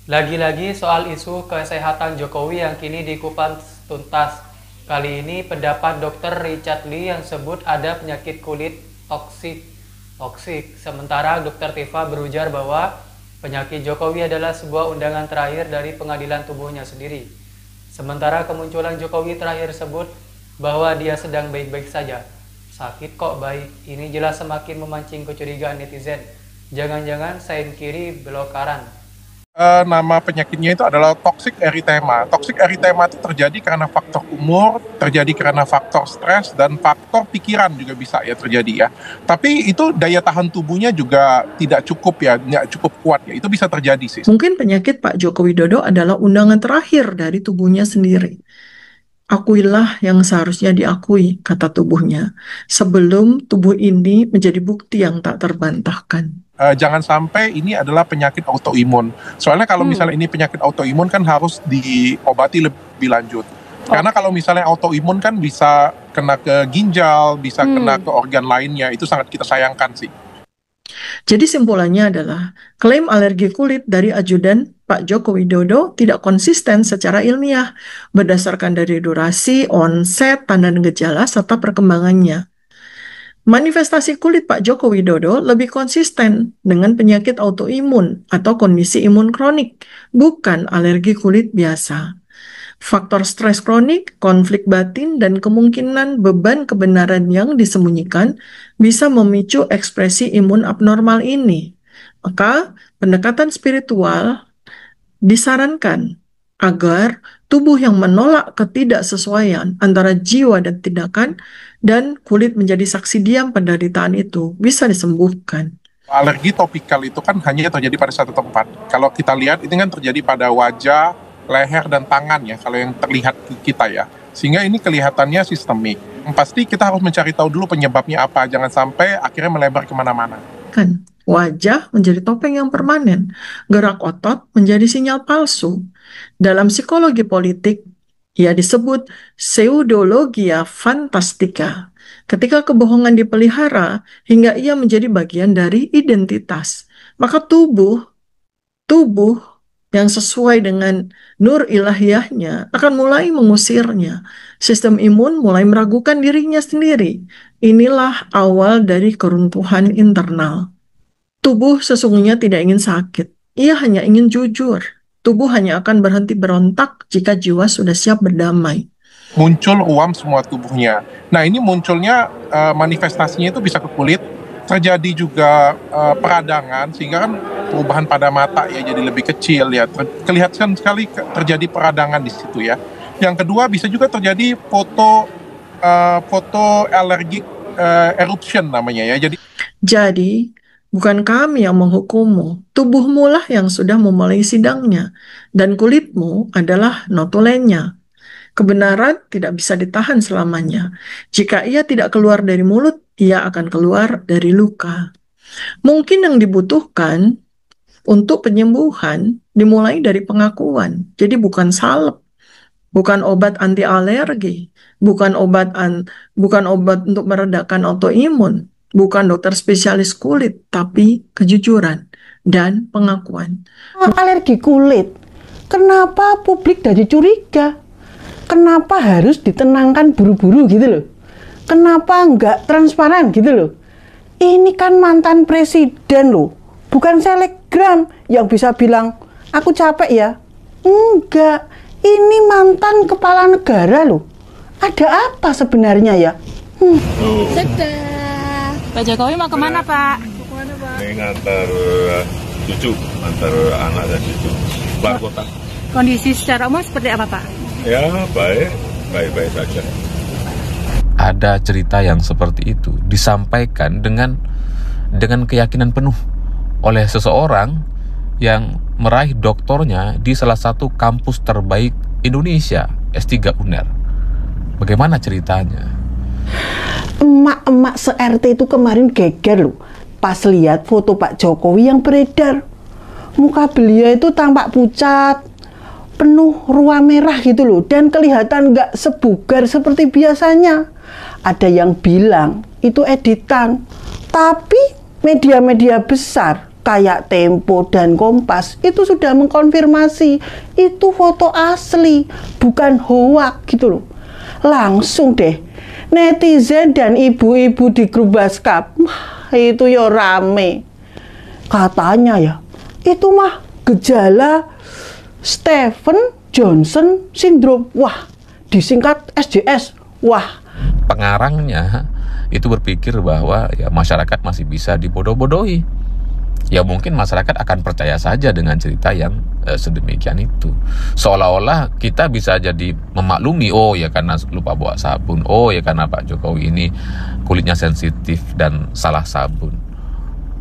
Lagi-lagi soal isu kesehatan Jokowi yang kini dikupas tuntas. Kali ini pendapat Dr. Richard Lee yang sebut ada penyakit kulit toksik. Sementara Dr. Tifa berujar bahwa penyakit Jokowi adalah sebuah undangan terakhir dari pengadilan tubuhnya sendiri. Sementara kemunculan Jokowi terakhir sebut bahwa dia sedang baik-baik saja. Sakit kok baik, ini jelas semakin memancing kecurigaan netizen. Jangan-jangan sein kiri belok kanan. Nama penyakitnya itu adalah toxic erythema. Toxic erythema itu terjadi karena faktor umur, terjadi karena faktor stres, dan faktor pikiran juga bisa ya terjadi ya. Tapi itu daya tahan tubuhnya juga tidak cukup ya, nggak cukup kuat ya. Itu bisa terjadi sih. Mungkin penyakit Pak Joko Widodo adalah undangan terakhir dari tubuhnya sendiri. Akuilah yang seharusnya diakui, kata tubuhnya, sebelum tubuh ini menjadi bukti yang tak terbantahkan. Jangan sampai ini adalah penyakit autoimun. Soalnya kalau misalnya ini penyakit autoimun kan harus diobati lebih lanjut. Karena kalau misalnya autoimun kan bisa kena ke ginjal, bisa kena ke organ lainnya. Itu sangat kita sayangkan sih. Jadi simpulannya adalah, klaim alergi kulit dari ajudan Pak Joko Widodo tidak konsisten secara ilmiah, berdasarkan dari durasi, onset, tanda dan gejala, serta perkembangannya. Manifestasi kulit Pak Joko Widodo lebih konsisten dengan penyakit autoimun atau kondisi imun kronik, bukan alergi kulit biasa. Faktor stres kronik, konflik batin, dan kemungkinan beban kebenaran yang disembunyikan bisa memicu ekspresi imun abnormal ini. Maka, pendekatan spiritual disarankan agar tubuh yang menolak ketidaksesuaian antara jiwa dan tindakan dan kulit menjadi saksi diam penderitaan itu bisa disembuhkan. Alergi topikal itu kan hanya terjadi pada satu tempat. Kalau kita lihat, ini kan terjadi pada wajah, leher, dan tangan ya, kalau yang terlihat kita ya. Sehingga ini kelihatannya sistemik. Pasti kita harus mencari tahu dulu penyebabnya apa, jangan sampai akhirnya melebar kemana-mana. Kan, wajah menjadi topeng yang permanen, gerak otot menjadi sinyal palsu. Dalam psikologi politik, ia disebut pseudologia fantastika. Ketika kebohongan dipelihara hingga ia menjadi bagian dari identitas, maka tubuh yang sesuai dengan nur ilahiyahnya akan mulai mengusirnya. Sistem imun mulai meragukan dirinya sendiri. Inilah awal dari keruntuhan internal. Tubuh sesungguhnya tidak ingin sakit. Ia hanya ingin jujur. Tubuh hanya akan berhenti berontak jika jiwa sudah siap berdamai. Muncul ruam semua tubuhnya. Nah, ini munculnya manifestasinya itu bisa ke kulit, terjadi juga peradangan, sehingga kan perubahan pada mata ya jadi lebih kecil ya. Kelihatan sekali terjadi peradangan di situ ya. Yang kedua bisa juga terjadi foto allergic eruption namanya ya. Jadi bukan kami yang menghukummu, tubuhmu lah yang sudah memulai sidangnya, dan kulitmu adalah notulennya. Kebenaran tidak bisa ditahan selamanya. Jika ia tidak keluar dari mulut, ia akan keluar dari luka. Mungkin yang dibutuhkan untuk penyembuhan dimulai dari pengakuan. Jadi bukan salep, bukan obat anti alergi, bukan obat untuk meredakan autoimun, bukan dokter spesialis kulit, tapi kejujuran dan pengakuan. Alergi kulit, kenapa publik jadi curiga? Kenapa harus ditenangkan buru-buru gitu loh? Kenapa nggak transparan gitu loh? Ini kan mantan presiden loh, bukan selebgram yang bisa bilang, aku capek ya. Enggak, ini mantan kepala negara loh. Ada apa sebenarnya ya? Dadah. Pak Jokowi mau kemana Pak? Ini ngantar cucu, ngantar anak dan cucu keluar kota. Kondisi secara umum seperti apa Pak? Ya baik saja. Ada cerita yang seperti itu disampaikan dengan keyakinan penuh oleh seseorang yang meraih doktornya di salah satu kampus terbaik Indonesia, S3 UNER. Bagaimana ceritanya? Emak-emak se-RT itu kemarin geger loh pas lihat foto Pak Jokowi yang beredar. Muka beliau itu tampak pucat, penuh ruam merah gitu loh, dan kelihatan nggak sebugar seperti biasanya. Ada yang bilang itu editan, tapi media-media besar kayak Tempo dan Kompas itu sudah mengkonfirmasi itu foto asli, bukan hoak gitu loh. Langsung deh netizen dan ibu-ibu di grup WhatsApp itu ya rame. Katanya ya, itu mah gejala Stephen Johnson Syndrome. Wah, disingkat SJS. Wah, Pengarangnya itu berpikir bahwa ya masyarakat masih bisa dibodoh-bodohi. Ya mungkin masyarakat akan percaya saja dengan cerita yang sedemikian itu. Seolah-olah kita bisa jadi memaklumi, oh ya karena lupa bawa sabun, oh ya karena Pak Jokowi ini kulitnya sensitif dan salah sabun.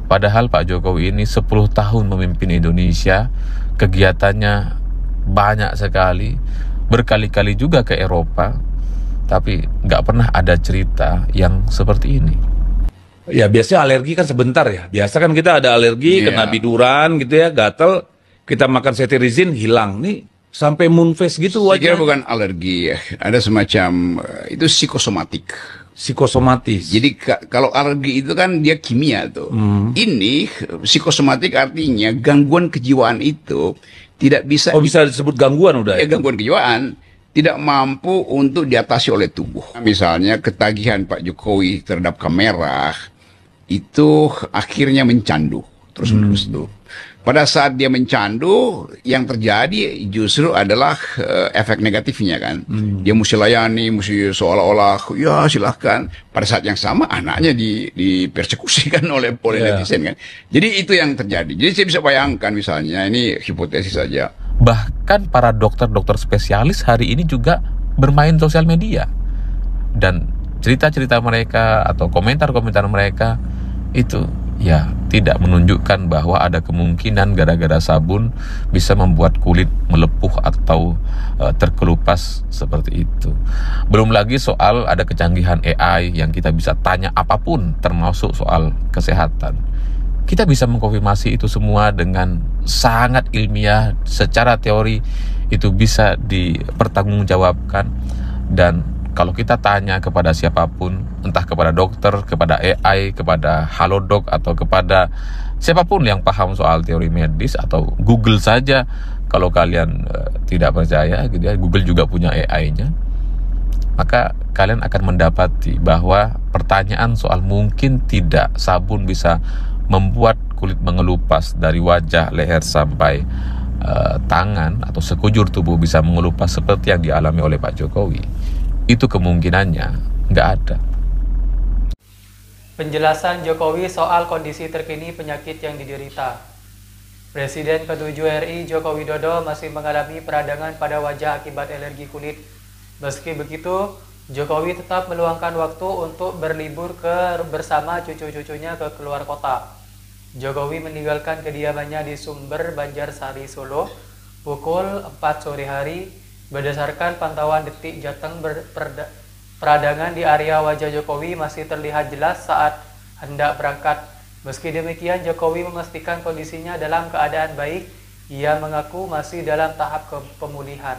Padahal Pak Jokowi ini 10 tahun memimpin Indonesia, kegiatannya banyak sekali, berkali-kali juga ke Eropa, tapi nggak pernah ada cerita yang seperti ini. Ya biasanya alergi kan sebentar ya. Biasa kan kita ada alergi, kena biduran gitu ya, gatel, kita makan cetirizine hilang. Nih sampai moon face gitu Saya kira wajah. bukan alergi ya, ada semacam itu psikosomatik. Psikosomatis. Jadi kalau alergi itu kan dia kimia tuh. Ini psikosomatik artinya gangguan kejiwaan itu tidak bisa bisa disebut gangguan udah ya? gangguan kejiwaan tidak mampu untuk diatasi oleh tubuh. Misalnya ketagihan Pak Jokowi terhadap kamera itu akhirnya mencandu terus-menerus tuh. Pada saat dia mencandu, yang terjadi justru adalah efek negatifnya kan. Dia mesti layani, mesti seolah-olah ya silahkan. Pada saat yang sama anaknya dipersekusikan oleh netizen kan. Jadi itu yang terjadi. Jadi saya bisa bayangkan misalnya, ini hipotesis saja. Bahkan para dokter-dokter spesialis hari ini juga bermain sosial media. Dan cerita-cerita mereka atau komentar-komentar mereka itu ya tidak menunjukkan bahwa ada kemungkinan gara-gara sabun bisa membuat kulit melepuh atau terkelupas seperti itu. Belum lagi soal ada kecanggihan AI yang kita bisa tanya apapun termasuk soal kesehatan. Kita bisa mengkonfirmasi itu semua dengan sangat ilmiah, secara teori itu bisa dipertanggungjawabkan. Dan kalau kita tanya kepada siapapun, entah kepada dokter, kepada AI, kepada Halodoc, atau kepada siapapun yang paham soal teori medis, atau Google saja, kalau kalian tidak percaya, gitu ya, Google juga punya AI-nya, maka kalian akan mendapati bahwa pertanyaan soal mungkin tidak sabun bisa membuat kulit mengelupas dari wajah, leher sampai tangan atau sekujur tubuh bisa mengelupas seperti yang dialami oleh Pak Jokowi, itu kemungkinannya nggak ada. Penjelasan Jokowi soal kondisi terkini penyakit yang diderita. Presiden ke-7 RI Joko Widodo masih mengalami peradangan pada wajah akibat alergi kulit. Meski begitu, Jokowi tetap meluangkan waktu untuk berlibur bersama cucu-cucunya ke keluar kota. Jokowi meninggalkan kediamannya di Sumber, Banjarsari, Solo pukul 4 sore hari. Berdasarkan pantauan detik Jateng, peradangan di area wajah Jokowi masih terlihat jelas saat hendak berangkat. Meski demikian, Jokowi memastikan kondisinya dalam keadaan baik. Ia mengaku masih dalam tahap pemulihan.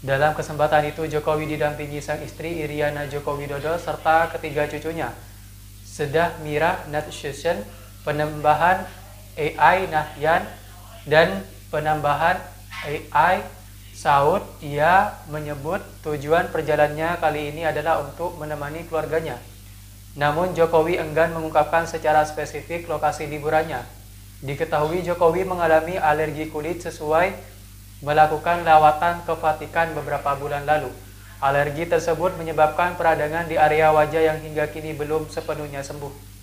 Dalam kesempatan itu, Jokowi didampingi sang istri Iriana Joko Widodo serta ketiga cucunya, Sedah Mira Natshusen, penambahan AI Nahyan, dan penambahan AI Saud. Ia menyebut tujuan perjalanannya kali ini adalah untuk menemani keluarganya. Namun Jokowi enggan mengungkapkan secara spesifik lokasi liburannya. Diketahui Jokowi mengalami alergi kulit sesuai melakukan lawatan ke Vatikan beberapa bulan lalu. Alergi tersebut menyebabkan peradangan di area wajah yang hingga kini belum sepenuhnya sembuh.